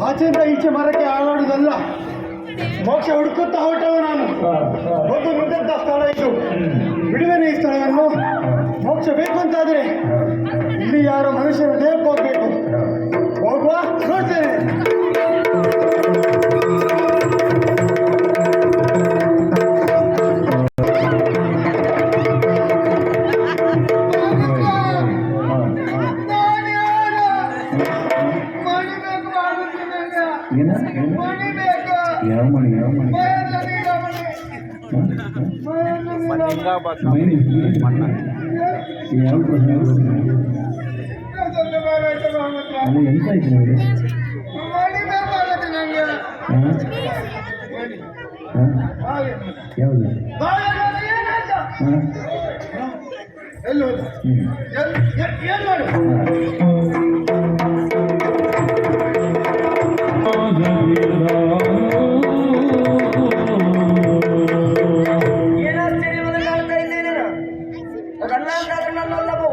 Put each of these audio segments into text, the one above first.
ಆಚೆಯಿಂದ ಈಚೆ ಮರಕ್ಕೆ ಆಡೋದಲ್ಲ, ಮೋಕ್ಷ ಹುಡುಕುತ್ತಾ ಹೊರಟವ ನಾನು. ಒಂದು ನುಡಿದಂತ ಸ್ಥಳ ಇದು, ಬಿಡುವೆನೆ ಈ ಸ್ಥಳವನ್ನು. ಮೋಕ್ಷ ಬೇಕು ಅಂತಾದ್ರೆ ಇಲ್ಲಿ ಯಾರೋ ಮನುಷ್ಯನ ದೇಹಕ್ಕೆ ಹೋಗ್ಬೇಕು. ಹೋಗುವ, ನೋಡ್ತೇನೆ. ಎಂತ ಆಯ್ತು ನೋಡಿ, ಯಾವುದು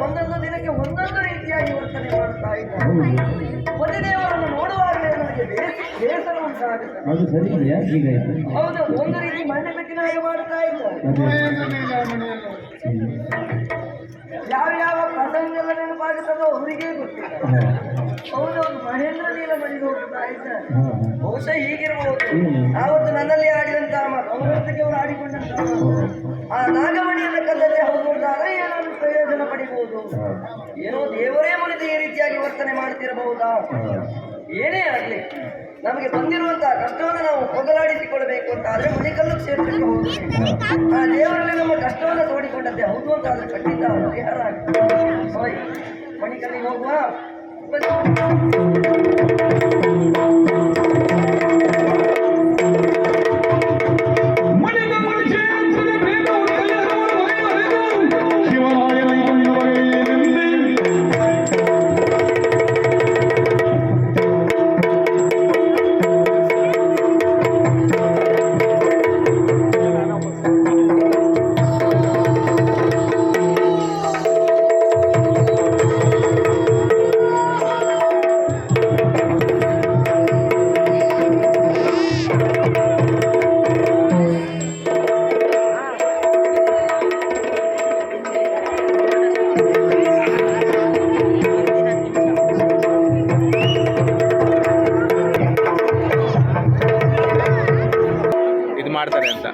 ಒಂದೊಂದು ದಿನಕ್ಕೆ ಒಂದೊಂದು ರೀತಿಯಾಗಿ ವರ್ತನೆ ಮಾಡ್ತಾ ಇದ್ದಾರೆ. ಒಂದು ದೇವರನ್ನು ನೋಡುವಾಗಲೇ ನನಗೆ ಬೇಸರ ಉಂಟಾಗುತ್ತೆ. ಅದು ಸರಿ, ಯಾಕೆ ಹೀಗಾಯ್ತು? ಹೌದು, ಒಂದು ರೀತಿ ಮಣ್ಣು ಬೆಟ್ಟಿನ ಹಾಗೆ ಮಾಡ್ತಾ ಇದ್ದಾರೆ. ಯಾವ ಯಾವ ಪ್ರಸಂಗಗಳ ನೆನಪಾಗುತ್ತದೋ ಅವರಿಗೇ ಗೊತ್ತಿಲ್ಲ. ಹೌದೌದು, ಮಹೇಂದ್ರ ನೀಲಮಣಿ ಹೋಗ್ತಾ ಇದ್ದಾರೆ. ಬಹುಶಃ ಹೀಗಿರಬಹುದು. ಆವತ್ತು ನನ್ನಲ್ಲಿ ಆಡಿದಂತಹ ಅವರೊಂದಿಗೆ ಅವರು ಆಡಿಕೊಂಡಂತಹ ಆ ನಾಗಮಣಿಯನ್ನ ಕಲ್ಲಲ್ಲಿ ಹೋಗುವುದಾದ್ರೆ ಏನಾದ್ರು ಪ್ರಯೋಜನ ಪಡಿಬಹುದು. ಏನೋ ದೇವರೇ ಮುನಿದು ಈ ರೀತಿಯಾಗಿ ವರ್ತನೆ ಮಾಡ್ತಿರಬಹುದಾ? ಏನೇ ಆಗಲಿ, ನಮಗೆ ಬಂದಿರುವಂತಹ ಕಷ್ಟವನ್ನು ನಾವು ಹೋಗಲಾಡಿಸಿಕೊಳ್ಳಬೇಕು ಅಂತ ಆದ್ರೆ ಮಣಿಕಲ್ಲು ಕ್ಷೇತ್ರಕ್ಕೆ ಹೋಗಬೇಕು. ಆ ದೇವರಲ್ಲಿ ನಮ್ಮ ಕಷ್ಟವನ್ನು ತೋಡಿಕೊಂಡಂತೆ ಹೌದು ಅಂತ ಆದ್ರೆ ಖಂಡಿತ ಪರಿಹಾರ ಆಗ್ತದೆ. ಮಣಿಕಲ್ಲಿಗೆ ಹೋಗುವ. ಮಾಡ್ತಾರೆ ಅಂತ.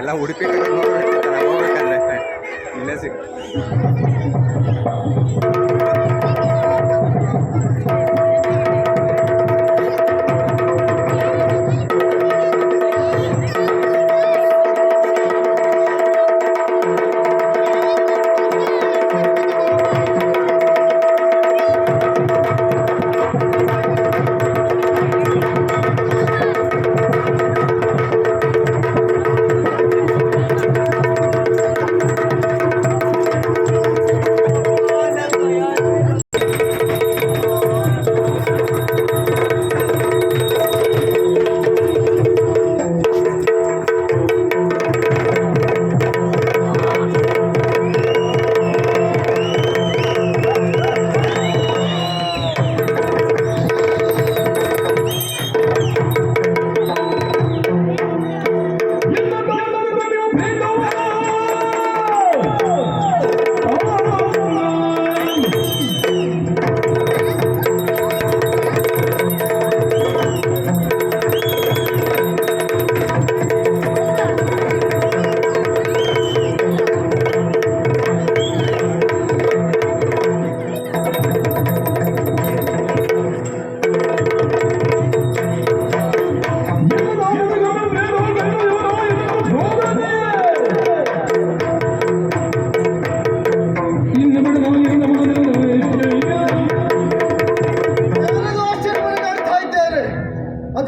ಎಲ್ಲ ಉಡುಪಿ ಕಡೆ ಹೋಗ್ಬೇಕಂದ್ರೆ ಇಲ್ಲೇ ಸಿಗ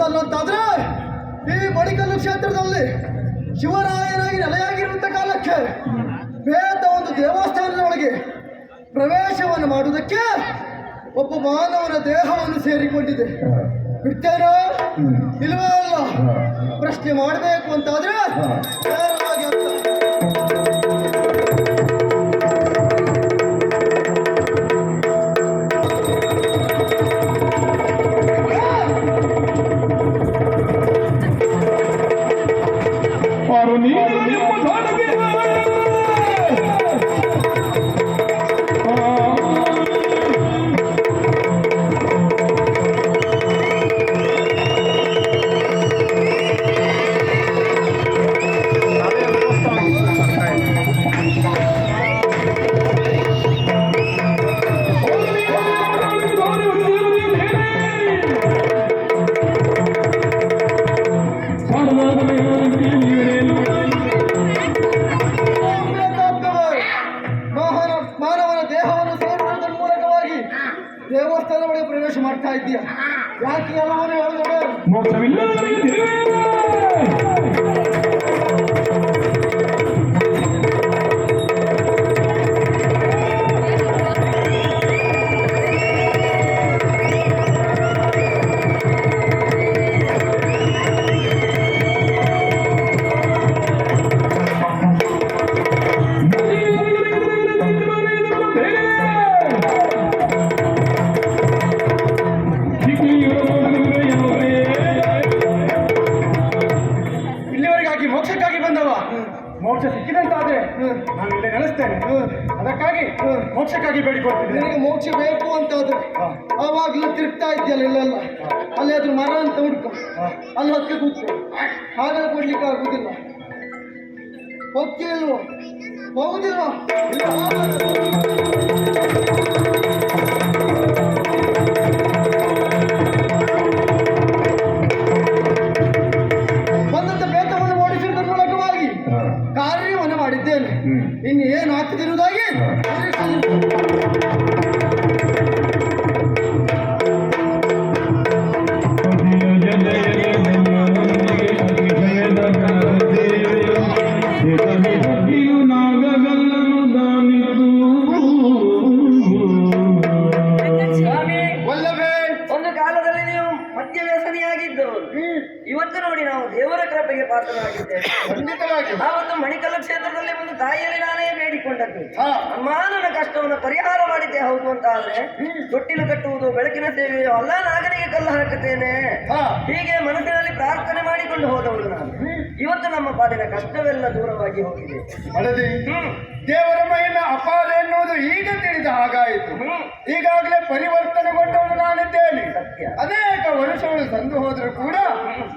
ಅದಲ್ಲಂತಾದ್ರೆ ಈ ಮಡಿಕಲ್ಲು ಕ್ಷೇತ್ರದಲ್ಲಿ ಶಿವರಾಯನಾಗಿ ನೆಲೆಯಾಗಿರುವಂತ ಕಾಲಕ್ಕೆ ಬೇತ ಒಂದು ದೇವಸ್ಥಾನದೊಳಗೆ ಪ್ರವೇಶವನ್ನು ಮಾಡುವುದಕ್ಕೆ ಒಬ್ಬ ಮಾನವನ ದೇಹವನ್ನು ಸೇರಿಕೊಂಡಿದೆ. ಬಿಡ್ತೇನೋ ಇಲ್ವೇ ಅಲ್ಲ? ಪ್ರಶ್ನೆ ಮಾಡಬೇಕು ಅಂತಾದ್ರೆ ನೇರವಾಗಿ ಮಾನವನ ದೇಹವನ್ನು ಸೇರುವುದರ ಮೂಲಕವಾಗಿ ದೇವಸ್ಥಾನ ಒಳಗೆ ಪ್ರವೇಶ ಮಾಡ್ತಾ ಇದ್ದೀಯ. ಯಾಕೆ ಎಲ್ಲವನ್ನೂ ಹೇಳಿದ್ರೆ ಮೋಕ್ಷಕ್ಕಾಗಿ ಬಂದವ. ಮೋಕ್ಷ ಸಿಕ್ಕಿದಂತಾದ್ರೆ ನಾನು ಇಲ್ಲಿ ನೆಲೆಸ್ತೇನೆ. ಅದಕ್ಕಾಗಿ ಮೋಕ್ಷಕ್ಕಾಗಿ ಬೇಡಿಕೊಡ್ತೀನಿ. ನಿನಗೆ ಮೋಕ್ಷ ಬೇಕು ಅಂತಾದ್ರೆ ಆವಾಗಲೂ ತಿರುಗ್ತಾ ಇದೆಯಲ್ಲ ಇಲ್ಲೆಲ್ಲ, ಅಲ್ಲಿ ಅದ್ರ ಮರ ಅಂತ ಹುಡ್ಕೊ, ಅಲ್ಲಿ ಹತ್ತಿ ಕೂತು ಹಾಗೆ ಕೊಡ್ಲಿಕ್ಕೆ ಆಗುದಿಲ್ಲ. ಹೋಗ್ತಿಲ್ವೋ? ಹೋಗುದಿಲ್ವಾ? ಕಾರ್ಯವನ್ನು ಮಾಡಿದ್ದೇನೆ. ಇನ್ನು ಏನು ಆಗ್ತಿರುವುದಾಗಿ ಒಂದು ಕಾಲದಲ್ಲಿ ನೀವು ಮದ್ಯ ವ್ಯಸನಿಯಾಗಿದ್ದವರು, ಇವತ್ತು ನೋಡಿ ನಾವು ದೇವರ ಕೃಪೆಗೆ ಪಾತ್ರರಾಗಿದ್ದೇವೆ. ಆವತ್ತು ಮಣಿಕಲ್ಲ ಕ್ಷೇತ್ರದಲ್ಲಿ ಒಂದು ತಾಯಿಯಲ್ಲಿ ನಾನೇ ಬೇಡಿಕೊಂಡದ್ದು, ಮಾನವನ ಕಷ್ಟವನ್ನು ಪರಿಹಾರ ಮಾಡಿದ್ದೆ ಹೌದು ಅಂತ ಆದ್ರೆ ತೊಟ್ಟಿಲು ಕಟ್ಟುವುದು, ಬೆಳಕಿನ ಸೇವೆಯೋ ಅಲ್ಲ, ನಾಗನಿಗೆ ಕಲ್ಲು ಹಾಕುತ್ತೇನೆ ಹೀಗೆ ಮನಸ್ಸಿನಲ್ಲಿ ಪ್ರಾರ್ಥನೆ ಮಾಡಿಕೊಂಡು ಹೋದವಳು ನಾನು. ಇವತ್ತು ನಮ್ಮ ಪಾಲಿನ ಕಷ್ಟವೆಲ್ಲ ದೂರವಾಗಿ ಹೋಗಿದೆ. ದೇವರ ಮಹಿಮೆ ಅಪಾರ ಎನ್ನುವುದು ಈಗ ತಿಳಿದ ಹಾಗಾಯಿತು. ಈಗಾಗಲೇ ಪರಿವರ್ತನೆಗೊಂಡವನು ನಾನಿದ್ದೇನೆ. ಅನೇಕ ವರ್ಷಗಳು ಸಂದು ಹೋದರೂ ಕೂಡ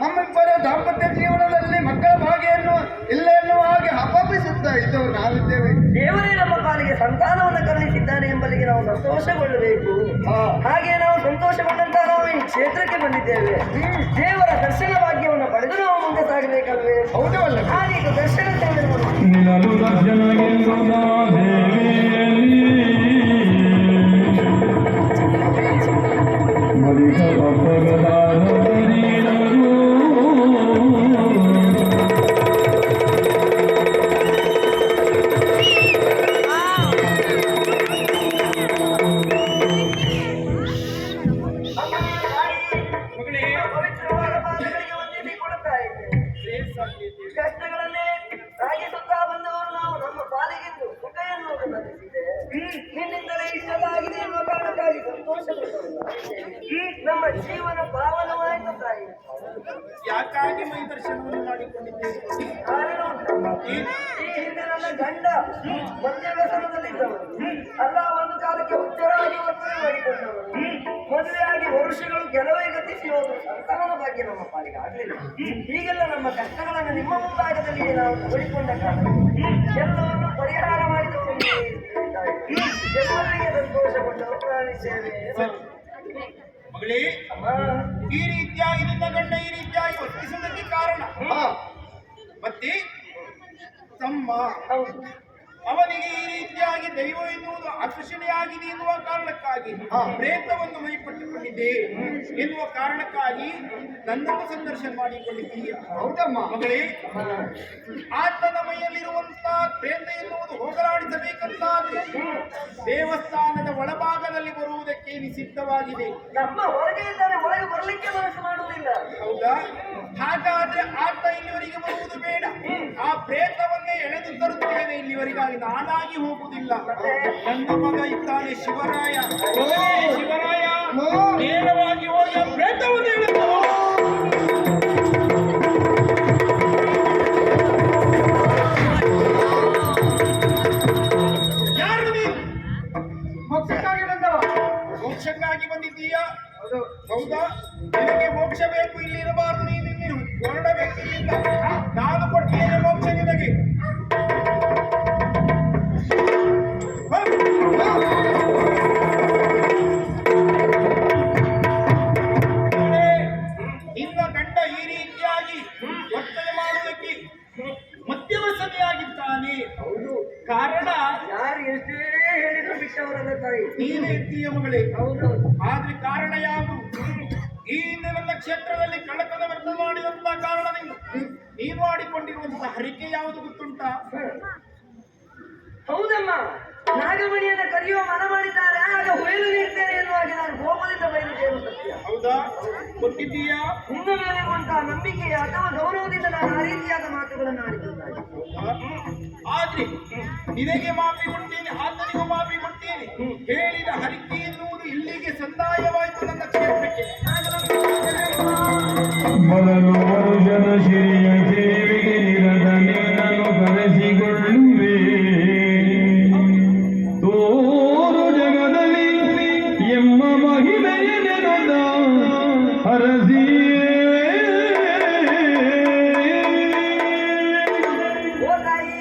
ನಮ್ಮಿಬ್ಬರ ದಾಂಪತ್ಯ ಜೀವನದಲ್ಲಿ ಮಕ್ಕಳ ಭಾಗ್ಯನ್ನು ಇಲ್ಲ ಎನ್ನುವ ಹಾಗೆ ಹಬ್ಬಪಿಸುತ್ತಾ ಇದ್ದವರು ನಾವಿದ್ದೇವೆ. ದೇವರೇ ನಮ್ಮ ಪಾಲಿಗೆ ಸಂತಾನವನ್ನು ಕರುಣಿಸಿದ್ದಾನೆ ಎಂಬಲ್ಲಿಗೆ ನಾವು ಸಂತೋಷಗೊಳ್ಳಬೇಕು. ಹಾಗೆ ನಾವು ಸಂತೋಷಗೊಂಡಂತ ನಾವು ಈ ಕ್ಷೇತ್ರಕ್ಕೆ ಬಂದಿದ್ದೇವೆ. ದೇವರ ದರ್ಶನ ಭಾಗ್ಯವನ್ನು ಪಡೆದು ನಾವು ಮುಂದೆ ಸಾಗಬೇಕಲ್ವೇ? ಹೌದಲ್ಲ? ಹಾಗೆ ದರ್ಶನ ಸೇವೆ ಪವಿತ್ರವಾದ ಪಾದಗಳಿಗೆ ವಂದಿಸಿ ಕೊಡುತ್ತಾ ಇದ್ದೇವೆ. ಕಷ್ಟಗಳನ್ನೇ ಸಾಗಿಸುತ್ತಾ ಬಂದವರು ನಾವು. ನಮ್ಮ ಪಾಲಿಗೆಂದು ಸುಖ ಎನ್ನುವುದು ಲಭಿಸಿದೆ. ನಿನ್ನಿಂದಲೇ ಇಷ್ಟೆಲ್ಲ ಆಗಿದೆ ಎನ್ನುವ ಕಾರಣಕ್ಕಾಗಿ ಸಂತೋಷಗೊಂಡವಲ್ಲ. ನಮ್ಮ ಜೀವನ ಪಾವನವಾಯಿತು ತಾಯಿ. ಯಾಕಾಗಿ ಮೈ ದರ್ಶನವನ್ನು ಮಾಡಿಕೊಂಡಿದ್ದೇವೆ? ಕಾರಣ ಉಂಟಲ್ಲ, ಈ ಹಿಂದೆ ನನ್ನ ಗಂಡ ಮದ್ಯ ವ್ಯಸನದಲ್ಲಿದ್ದವರು, ಅಲ್ಲ ಒಂದು ಕಾಲಕ್ಕೆ ಹುಚ್ಚರಾಗಿ ವರ್ತನೆ ಮಾಡಿಕೊಂಡವರು, ಮದುವೆಯಾಗಿ ವರ್ಷಗಳು ಕೆಲವೇ ಗತಿಸಿ ಹೋದರು. ಸಂತಾನ ಭಾಗ್ಯ ನಮ್ಮ ಪಾಲಿಗೆ ಆಗಲಿಲ್ಲ. ಹೀಗೆಲ್ಲ ನಮ್ಮ ಕಷ್ಟಗಳನ್ನು ನಿಮ್ಮ ಮುಂಭಾಗದಲ್ಲಿ ನಾವು ತೋಡಿಕೊಂಡ ಕಾರಣ ಎಲ್ಲವನ್ನು ಪರಿಹಾರ ಮಾಡಿದವರು ಎಲ್ಲರಿಗೆ ಸಂತೋಷಗೊಂಡವರು ಪ್ರಾಣಿದ್ದೇವೆ. ಮಗಳೇ, ಈ ರೀತಿಯಾಗಿ ನಿನ್ನ ಗಂಡ ಈ ರೀತಿಯಾಗಿ ವರ್ತಿಸುವುದಕ್ಕೆ ಕಾರಣ ಮತ್ತೆ ತಮ್ಮ ಅವನಿಗೆ ಈ ರೀತಿಯಾಗಿ ದೈವ ಎನ್ನುವುದು ಆಕರ್ಷಣೆಯಾಗಿದೆ ಎನ್ನುವ ಕಾರಣಕ್ಕಾಗಿ ಪ್ರೇತವನ್ನು ಮೈಪಟ್ಟುಕೊಂಡಿದ್ದೆ ಎನ್ನುವ ಕಾರಣಕ್ಕಾಗಿ ನನ್ನನ್ನು ಸಂದರ್ಶನ ಮಾಡಿಕೊಂಡಿದ್ದೀಯ. ಹೌದಮ್ಮ. ಮಗಳೇ, ಆತನ ಮೈಯಲ್ಲಿರುವಂತಹ ಪ್ರೇತ ಎನ್ನುವುದು ಹೋಗಲಾಡಿಸಬೇಕಂತಾದ್ರೆ ದೇವಸ್ಥಾನದ ಒಳಭಾಗದಲ್ಲಿ ಬರುವುದಕ್ಕೆ ನಿಷಿದ್ಧವಾಗಿದೆ. ನಮ್ಮ ಹೊರಗೆ ಇದ್ದಾರೆ, ಒಳಗೆ ಬರಲಿಕ್ಕೆ ಮನಸ್ಸು ಮಾಡುವುದಿಲ್ಲ. ಹೌದಾ? ಹಾಗಾದ್ರೆ ಆತ ಇಲ್ಲಿವರೆಗೆ ಬರುವುದು ಬೇಡ. ಆ ಪ್ರೇತವನ್ನೇ ಎಳೆದು ತರುತ್ತೇನೆ ಇಲ್ಲಿವರೆಗಾಗಿ, ನಾನಾಗಿ ಹೋಗುವುದಿಲ್ಲ. ನನ್ನ ಮಗ ಇದ್ದಾನೆ ಶಿವರಾಯ. ಶಿವರಾಯ ನೇರವಾಗಿ ಹೋಗಿ ಆ ಪ್ರೇತವನ್ನು ಎಳೆದು ಯಾರು ನೀನು? ಮೋಕ್ಷಕ್ಕಾಗಿ ಬಂದವ. ಮೋಕ್ಷಕ್ಕಾಗಿ ಬಂದಿದ್ದೀಯಾ? ಹೌದಾ? ನಿನಗೆ ಮೋಕ್ಷ ಬೇಕು, ಇಲ್ಲಿ ಇರಬಾರದು, ನೀನು ಹೊರಡಬೇಕು ಇಲ್ಲಿಂದ. ನಾನು ಕೊಡ್ತೇನೆ ಮೋಕ್ಷ ನಿನಗೆ. ನಿನ್ನ ಗಂಡ ಈ ರೀತಿಯಾಗಿ ವರ್ತನೆ ಮಾಡುವುದಕ್ಕೆ ಮಧ್ಯವಸನೆಯಾಗಿದ್ದಾನೆ. ಕಾರಣ ಯಾರು ಎಷ್ಟೇ ಹೇಳಿದ್ರು ಬಿಟ್ಟವರಲ್ಲ ತಾಯಿ. ನೀನೇ ಎತ್ತೀಯ ಮಗಳೇ. ಹೌದು. ಆದ್ರೆ ಕಾರಣ ಯಾವುದು? ಈ ಹಿಂದೆ ನನ್ನ ಕ್ಷೇತ್ರದಲ್ಲಿ ಕಳ್ಳತನ ವ್ಯರ್ಥ ಮಾಡಿದಂತಹ ಕಾರಣ ನೀನು ಆಡಿಕೊಂಡಿರುವಂತಹ ಹರಿಕೆ ಯಾವುದು ಗೊತ್ತುಂಟಾ? ಹೌದಮ್ಮ, ನಾಗಮಣಿಯನ್ನ ಕರೆಯುವ ಮನ ಮಾಡಿದ್ದಾರೆ, ಆಗ ಹೊಯ್ಲು ನೀಡ್ತೇನೆ ಎನ್ನುವಾಗ ನಾನು ಕೋಪದಿಂದ ಬಯಲುತ್ತೇನೆ. ಸತ್ಯ. ಹೌದಾ? ಕೊಟ್ಟಿದ್ದೀಯಾ? ಇನ್ನು ಮೇಲೆ ಉಂಟಾ ನಂಬಿಕೆ ಅಥವಾ ಗೌರವದಿಂದ ನಾನು ಆ ರೀತಿಯಾದ ಮಾತುಗಳನ್ನು ಆಡಿದ್ದೇನೆ. ಆದ್ರೆ ನಿನಗೆ ಮಾಪಿ ಕೊಡ್ತೇನೆ, ಆತನಿಗೂ ಮಾಪಿ ಕೊಡ್ತೇನೆ. ಹೇಳಿದ ಹರಿಕೆ ಎನ್ನುವುದು ಇಲ್ಲಿಗೆ ಸಂದಾಯವಾಯಿತು ನನ್ನ ಕ್ಷೇತ್ರಕ್ಕೆ. ಮೊದಲು ಮನುಷ್ಯನ ಶಿರಿಯ ಸೇವೆಗೆ ನಿರದ ನಿನ್ನನ್ನು ಕರೆಸಿಕೊಳ್ಳುವೆ. ತೋರು ಜಗದಲ್ಲಿ ಎಂಬ ಮಹಿಮೆಯ ನೆನದ ಹರಸಿಯೇ. ಓ ತಾಯಿ,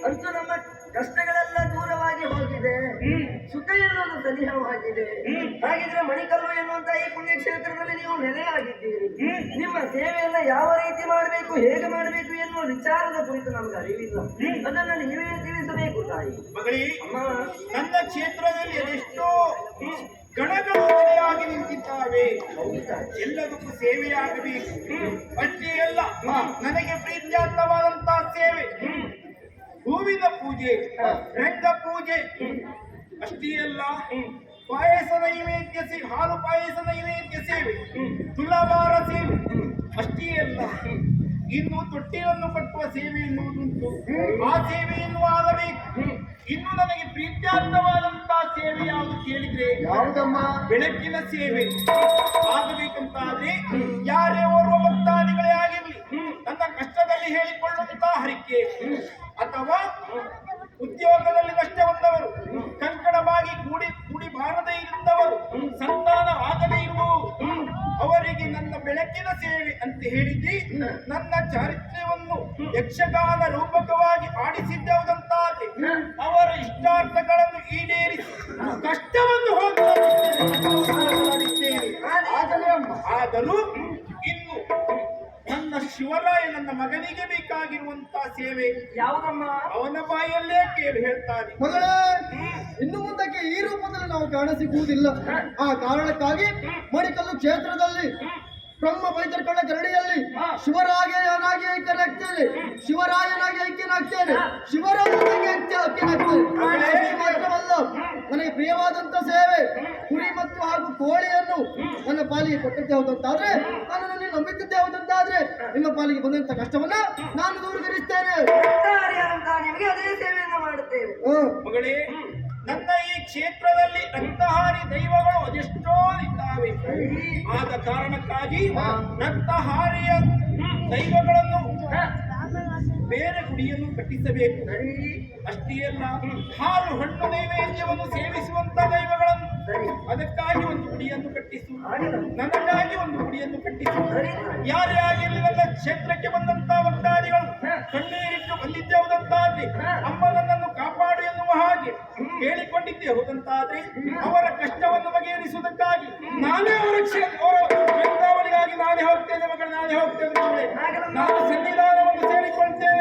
ಅಂತೂ ನಮ್ಮ ಕಷ್ಟಗಳೆಲ್ಲ ದೂರವಾಗಿ ಹೋಗಿದೆ, ಸುಖ ಎನ್ನುವುದು ಸನಿಹವಾಗಿದೆ. ಹಾಗಿದ್ರೆ ಮಣಿಕಲ್ಲು ಎನ್ನುವಂತ ಈ ಪುಣ್ಯಕ್ಷೇತ್ರದಲ್ಲಿ ನೀವು ನೆಲೆಯಾಗಿದ್ದೀರಿ. ನಿಮ್ಮ ಸೇವೆಯನ್ನ ಯಾವ ರೀತಿ ಮಾಡಬೇಕು, ಹೇಗೆ ಮಾಡಬೇಕು ಎನ್ನುವ ವಿಚಾರದ ಕುರಿತು ನಮಗೆ ಅರಿವಿಲ್ಲ. ಅದನ್ನು ನೀವೇ ತಿಳಿಸಬೇಕು ತಾಯಿ. ಮಗಳೇ, ಅಮ್ಮ, ನನ್ನ ಕ್ಷೇತ್ರದಲ್ಲಿ ಅದೆಷ್ಟೋ ಗಣಗಳು ನೆಲೆಯಾಗಿ ನಿಂತಿದ್ದಾವೆ. ಎಲ್ಲದಕ್ಕೂ ಸೇವೆಯಾಗಬೇಕು. ಅಷ್ಟೇ ಅಲ್ಲ, ನನಗೆ ಪ್ರೀತ್ಯಾರ್ಥವಾದಂತಹ ಸೇವೆ ಹೂವಿನ ಪೂಜೆ, ರಂಗ ಪೂಜೆ. ಅಷ್ಟೇ ಅಲ್ಲ, ಪಾಯಸ ನೈವೇದ್ಯ ಸೇವೆ, ಹಾಲು ಪಾಯಸ ನೈವೇದ್ಯ ಸೇವೆ, ತುಲಾಭಾರ ಸೇವೆ. ಅಷ್ಟೇ ಅಲ್ಲ, ಇನ್ನು ತೊಟ್ಟಿಯನ್ನು ಕಟ್ಟುವ ಸೇವೆ ಎನ್ನುವುದುಂಟು. ಆ ಸೇವೆಯನ್ನು ಆಗಬೇಕು. ಇನ್ನು ನನಗೆ ಪ್ರೀತ್ಯಾರ್ಥವಾದಂತಹ ಸೇವೆ ಯಾವುದು ಕೇಳಿದ್ರೆ ಯಾವುದಮ್ಮ? ಬೆಳಕಿನ ಸೇವೆ ಆಗಬೇಕಂತಾದ್ರೆ ಯಾರೇ ಓರ್ವ ಭಕ್ತಾದಿಗಳೇ ಆಗಿರ್ಲಿ, ನನ್ನ ಕಷ್ಟದಲ್ಲಿ ಹೇಳಿಕೊಳ್ಳುವಂತಹ ಹರಿಕೆ ಅಥವಾ ಉದ್ಯೋಗದಲ್ಲಿ ನಷ್ಟ ಬಂದವರು, ಕಂಕಣವಾಗಿ ಕೂಡಿ ಬಾರದೇ ಇರುತ್ತವರು, ಸಂತಾನವಾಗದೇ ಇರುವವರು, ಅವರಿಗೆ ನನ್ನ ಬೆಳಕಿನ ಸೇವೆ ಅಂತ ಹೇಳಿದ್ದಿ. ನನ್ನ ಚಾರಿತ್ರ್ಯವನ್ನು ಯಕ್ಷಗಾನ ರೂಪಕವಾಗಿ ಆಡಿಸಿದ್ದವುದಂತಾದ್ರೆ ಅವರ ಇಷ್ಟಾರ್ಥಗಳನ್ನು ಈಡೇರಿಸಿ ಕಷ್ಟವನ್ನು ಹೋಗುತ್ತೇನೆ. ಆದರೂ ಇನ್ನು ನನ್ನ ಶಿವರಾಯ ನನ್ನ ಮಗನಿಗೆ ಬೇಕಾಗಿರುವಂತಹ ಸೇವೆ ಯಾವುದಮ್ಮ? ಅವನ ಬಾಯಲ್ಲೇ ಕೇಳಿ ಹೇಳ್ತಾನೆ. ಮಗಳೇ, ಇನ್ನು ಮುಂದಕ್ಕೆ ಈ ರೂಪದಲ್ಲಿ ನಾವು ಕಾಣಸಿಗುವುದಿಲ್ಲ. ಆ ಕಾರಣಕ್ಕಾಗಿ ಮಣಿಕಲ್ಲು ಕ್ಷೇತ್ರದಲ್ಲಿ ಬ್ರಹ್ಮ ಪೈತೃಕಳ ಗರಡಿಯಲ್ಲಿ ಶಿವರಾಯನಾಗಿ ಐಕ್ಯನಾಗ್ತೇನೆ, ಶಿವರಾಯನಾಗಿ ಐಕ್ಯನಾಗ್ತೇನೆ, ಶಿವರಾಯನಾಗಿ ಐಕ್ಯನಾಗ್ತೇನೆ. ಅಷ್ಟು ಮಾತ್ರವಲ್ಲ, ನನಗೆ ಪ್ರಿಯವಾದಂತ ಸೇವೆ ಕುರಿ ಮತ್ತು ಹಾಗೂ ಕೋಳಿಯನ್ನು ನನ್ನ ಪಾಲಿಗೆ ಕೊಟ್ಟದ್ದೇ ಹೌದಂತಾದ್ರೆ, ನನ್ನನ್ನು ನಂಬಿದ್ದದ್ದೇ ಹೌದಂತಾದ್ರೆ, ನಿಮ್ಮ ಪಾಲಿಗೆ ಬಂದಂತ ಕಷ್ಟವನ್ನ ನಾನು ದೂರೀಕರಿಸ್ತೇನೆ. ನಿಮಗೆ ಅದೇ ಸೇವೆಯನ್ನು ಮಾಡುತ್ತೇವೆ. ಮಗಳೇ, ನನ್ನ ಈ ಕ್ಷೇತ್ರದಲ್ಲಿ ರಕ್ತಹಾರಿ ದೈವಗಳು ಅದೆಷ್ಟೋ ಇದ್ದಾವೆ. ಆದ ಕಾರಣಕ್ಕಾಗಿ ರಕ್ತಹಾರಿಯ ದೈವಗಳನ್ನು ಬೇರೆ ಗುಡಿಯನ್ನು ಕಟ್ಟಿಸಬೇಕು. ಅಷ್ಟೇ ಅಲ್ಲ, ಹಾಲು ಹಣ್ಣು ನೈವೇದ್ಯವನ್ನು ಸೇವಿಸುವಂತ ದೈವಗಳನ್ನು ಅದಕ್ಕಾಗಿ ಒಂದು ಗುಡಿಯನ್ನು ಕಟ್ಟಿಸು, ನನಗಾಗಿ ಒಂದು ಗುಡಿಯನ್ನು ಕಟ್ಟಿಸು. ಯಾರೇ ಆಗಿರಲಿ ನನ್ನ ಕ್ಷೇತ್ರಕ್ಕೆ ಬಂದಂತ ಭಕ್ತಾದಿಗಳು ಕಣ್ಣೀರಿಟ್ಟು ಬಂದಿದ್ದೆ ಹೌದಂತಾದ್ರೆ, ಅಮ್ಮ ನನ್ನನ್ನು ಕಾಪಾಡು ಎನ್ನುವ ಹಾಗೆ ಹೇಳಿಕೊಂಡಿದ್ದೆ ಹೌದಂತಾದ್ರೆ, ಅವರ ಕಷ್ಟವನ್ನು ಬಗೆಹರಿಸುವುದಕ್ಕಾಗಿ ನಾನೇ ಅವರ ಬೆಂಗಾವಲಿಗಾಗಿ ನಾನೇ ಹೋಗ್ತೇನೆ ಮಗಳು, ನಾನೇ ಹೋಗ್ತೇನೆ ಮಗಳೇ. ನಾನು ಸನ್ನಿಧಾನವನ್ನು ಸೇರಿಕೊಳ್ತೇನೆ.